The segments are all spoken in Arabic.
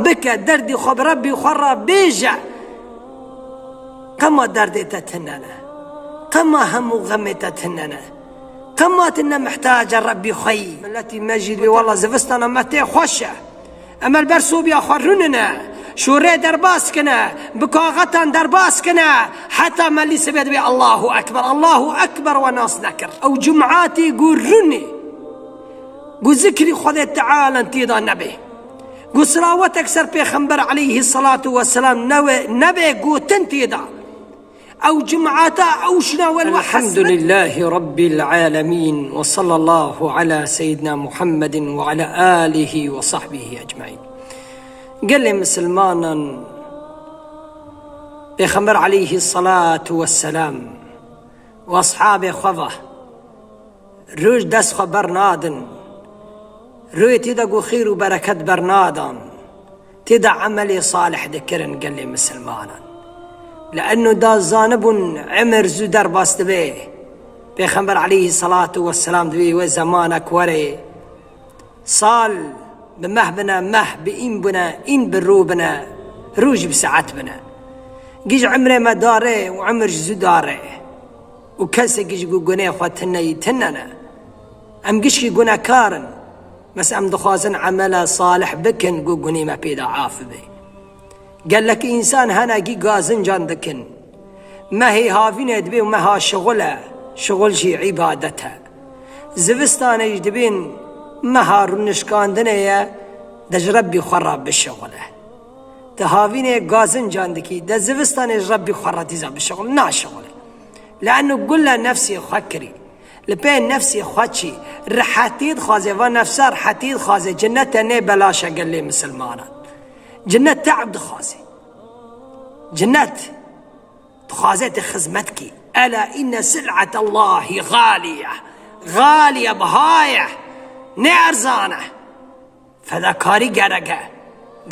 بك دردي خب ربي خرا بيجع كما دردي تتننا كما هم وغمي تتننا كما تنا محتاج ربي خي التي مجد لي والله زفستنا متى خوشة أما البرسوب يخروننا شوري درباس كنا بكاغتان درباس كنا حتى ما اللي سبيد بي الله أكبر وناس ذكر أو جمعاتي قرني قو ذكري خذ تعالى انتيضا نبي قو سراوتك سر بيخنبر عليه الصلاة والسلام نبي قو تنتيضا أو جمعاتا أو شنا الحمد لله رب العالمين وصلى الله على سيدنا محمد وعلى آله وصحبه أجمعين. قال لي مسلمانا بيخنبر عليه الصلاة والسلام وأصحابه خضه روج دس خبر نادن روي تدقوا خير وبركة برنادان تدع عملي صالح ذكرن. قال لي مسلمانا لأنه دا زانب عمر زدر باست به بيخنبر عليه الصلاة والسلام دبي وزمانك وري صال بمهبنا مه بإن بنا إن بروبنا روج بساعت بنا جيج عمره ما داره وعمر زداره وكسي جيج قناه خواتنا يتننا أم جيش قنا كارن بس أم دخازن عمله صالح بكن قني ما بيدا عاف به. قال لك إنسان هنا جي قازن جان دكن ما هي هافين يدبي وما ها شغل شي عبادتها زفستان يجدبين ما ها رنشكان دنيا دج ربي خراب بالشغله تهافين قازن جان دكي دا زفستان ربي خراب تيزا بالشغل نا شغله لأنه قل له نفسي خكري لبين نفسي خواتشي رحاتيد خازي ونفسها رحاتيد خازي جنة ني بلاشا. قال لي مسلمانا جنة تعب خازي جنة خازي خزمتك ألا إن سلعة الله غالية بهاية نعرزانة فذكاري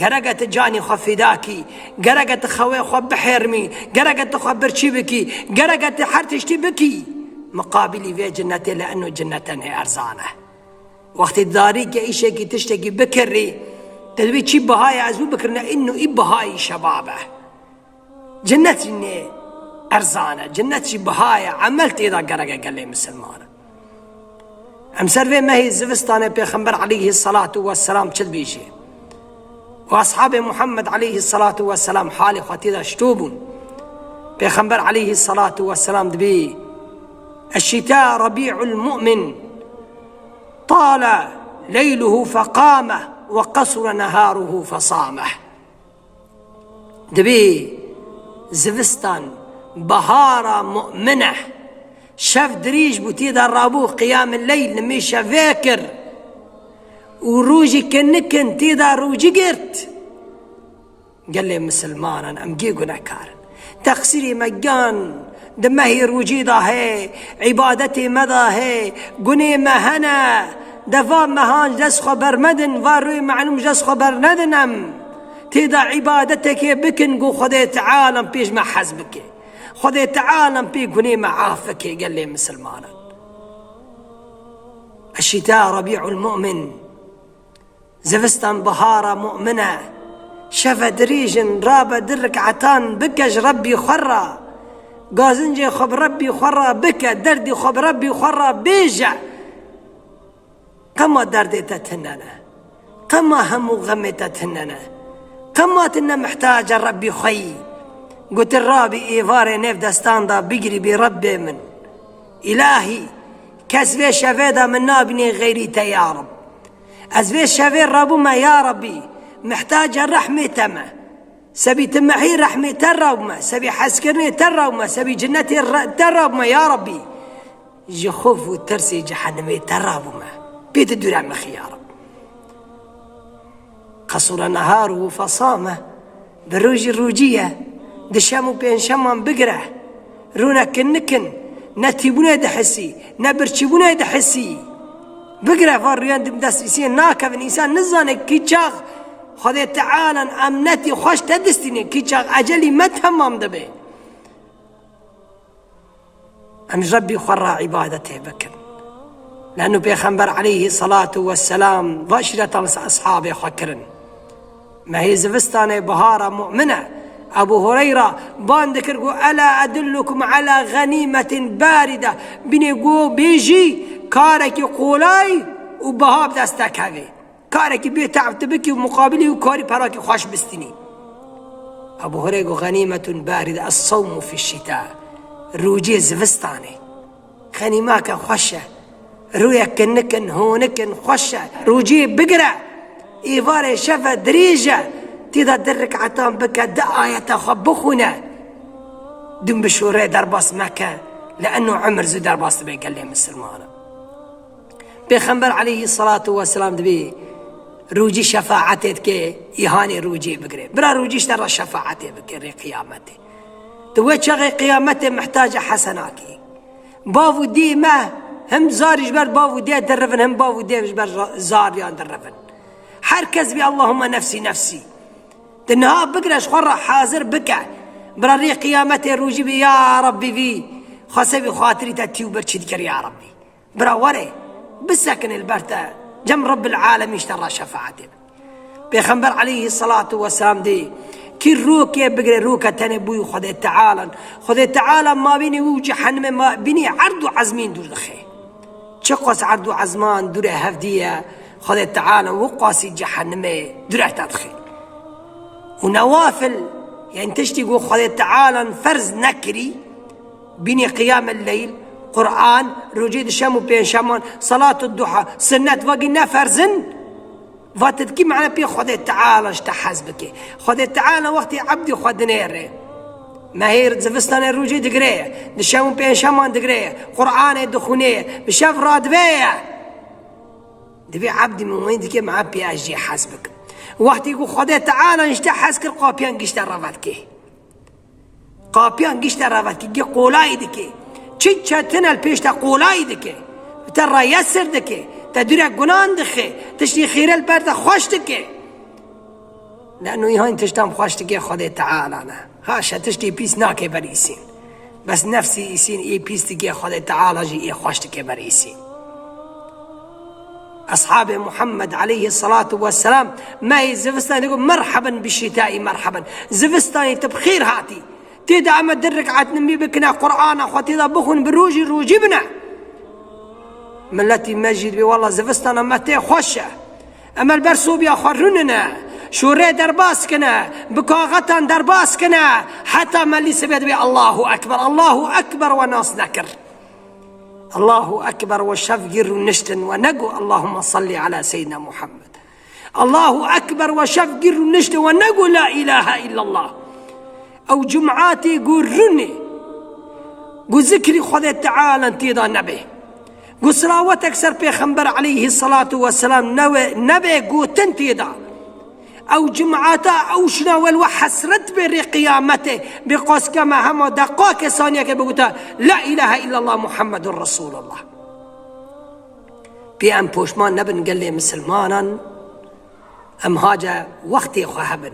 قرقة تجاني خفداكي قرقة تخوي خب بحرمي قرقة تخبر بكي قرقة حرتشتي بكي مقابلي في جنتي لأنه جنة هي أرزانة وقت الداريك إيشي كي تشتكي بكري تدبي شي بهاي عزو بكرنا إنه إبهاي شبابه جنتي أرزانة جنتي بهاي عملت إذا قرقة. قال لي مسلمانة أمسر في ما هي زفستانة بيخنبر عليه الصلاة والسلام شد بيشي وأصحاب محمد عليه الصلاة والسلام حالي خطيدة شتوبون بيخنبر عليه الصلاة والسلام دبي الشتاء ربيع المؤمن طال ليله فقامه وقصر نهاره فصامه. دبي زفستان بهارة مؤمنة شاف دريج بوتيدا الرابو قيام الليل نميشا فاكر وروجي كنكن تيدا روجي قرت. قال لي مسلمانا أمجيقو نكارن تقصيري مجان دما هي روجيدا هي عبادتي ماذا هي قني ما هنا دفا مهان جس خبر مدن واروي معلوم جس خبر ندنم تيدا عبادتك بكن قو خذيت عالم بيج ما حزبك خذيت عالم بي قني ما عافك. قال لي مسلمانا الشتاء ربيع المؤمن زفستان بهارة مؤمنة شفت ريجن رابا درك عتان بكج ربي خرا قازنجي خب ربي خرا بك دردي خب ربي خرا بيجع كما دردي تتننا كما هم وغمي تتننا كما تنا محتاج ربي خي قلت الرابي إيفاري نيف دستان دا بيجري بربي من إلهي كسبي شفيدا من نابني غيري يا رب أزبي شفير رابو ما يا ربي محتاج الرحمة تما سبي تمحي رحمة ترى سبي حسكرني ترى سبي جنتي ترى يا ربي جخوف وترسي جحنمي ترى بيت الدنيا مخي يا رب. قصر نهاره فصامه بالروج الروجية دشامو بين شمام بقره رونا كنكن نتيبونا دحسي نبرشبونا دحسي بقره فاريان دمدسيسين ناكف الإنسان نزانك كي شاغ خذي تعالى أمنتي خوش تدستني كي شاغ أجلي ما تهمم دبي أم ربي خرى عبادته بكر لأنه بيخنبر عليه الصلاة والسلام واشرة أصحابه خكرن ما هي زفستان بهارة مؤمنة. أبو هريرة بان ذكر قو ألا أدلكم على غنيمة باردة بني قو بيجي كارك قولاي وبهاب دستك هذي كارك بيتعب تبكي ومقابلي وكاري براكي خوش بستني. أبو هريرة غنيمة باردة الصوم في الشتاء روجي زفستاني غنيماك خوشة رويك نكن هونكن خوشة روجي بقرة إيفاري شفا دريجة تيدا درك عطان بكا دعاية خبخنا دم بشوري درباس مكة لأنه عمر زو درباس تبي قال لي مسلمانا. بيخنبر عليه الصلاة والسلام دبي روجي شفاعتك كي يهاني روجي بقري برا روجي اشترى شفاعتي بكري قيامتي توي شغي قيامتي محتاجة حسناكي بافو دي ما هم زار جبر بافو دي درفن هم بافو دي جبر زار يان درفن حركز بي اللهم نفسي نفسي تنها بقرش خرة حاضر بكع برا ري قيامتي روجي بي يا ربي في خسبي خاطري تتيو برشد يا ربي برا وري بسكن البرتا جم رب العالمين اشترى شفاعته. بيخنبر عليه الصلاة والسلام دي كي روك بقري روكة تاني بوي خذ تعالى ما بيني وجه حنم ما بيني عرض عزمين دور دخي شقص عرض عزمان دور هفدية خذ تعالى وقاسي جحنم دور تدخي ونوافل يعني تشتي خذ تعالى فرز نكري بيني قيام الليل قرآن رجيد شامو بين شامان صلاة الضحى سنة وقنا فرزن فاتدكي معنا بي خذ تعالى اشتحزبك خذ تعالى وقت عبدي خذ نيره ما هي زفستان الرجي دقريه دشامو بين شامان دقريه قرآن دخونيه بشاف رادبيه دبي عبدي من وين دكي مع بي اجي حسبك وقت يقول خذ تعالى اشتحزك القابيان قشت الرفاتك قابيان قشت الرفاتك جي قولاي دكي تشتنا البيش تقولاي دكي ترى يسر دكي تدري جنان دخي تشتي خير البرد خوش دكي لأنه يهان تشتام خوش دكي خذ تعالى أنا هاشا تشتي بيس ناكي بريسين بس نفسي يسين إيه بيس دكي خذ تعالى جي إيه خوش دكي بريسين. أصحاب محمد عليه الصلاة والسلام ما يزفستان يقول مرحبا بالشتاء مرحبا زفستان تبخير هاتي تيدا أما درك عتنمي بكنا قرآن أخواتي بخون بروجي بنا ملتي مجد بي والله زفستان أما تي خوشة أما البرسو بي أخروننا شوري درباس كنا بكاغتان درباس كنا حتى ما اللي سبيد بي الله أكبر وناس نكر الله أكبر وشفقر ونشتن ونقو اللهم صل على سيدنا محمد الله أكبر وشفقر ونشتن ونقو لا إله إلا الله أو جمعاتي قرني قو ذكري خذ تعالى انتيضا نبي قو سراوتك سر بيخنبر عليه الصلاة والسلام نبي قو تنتيضا أو جمعاتا أو شنا والوحسرت بري قيامته بقوس كما هم دقاك ثانية كبقوتا لا إله إلا الله محمد رسول الله بيان بوشمان نبن قال لي مسلمانا أم هاجا وقتي خهبن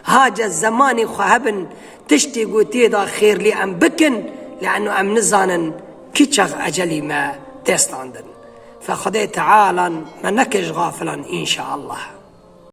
هاجا الزماني خهبن تشتي قوتي دا خير لي أم بكن لأنه أم نزانا كيتشغ أجلي ما تستاندن فخذي تعالى ما نكش غافلا إن شاء الله.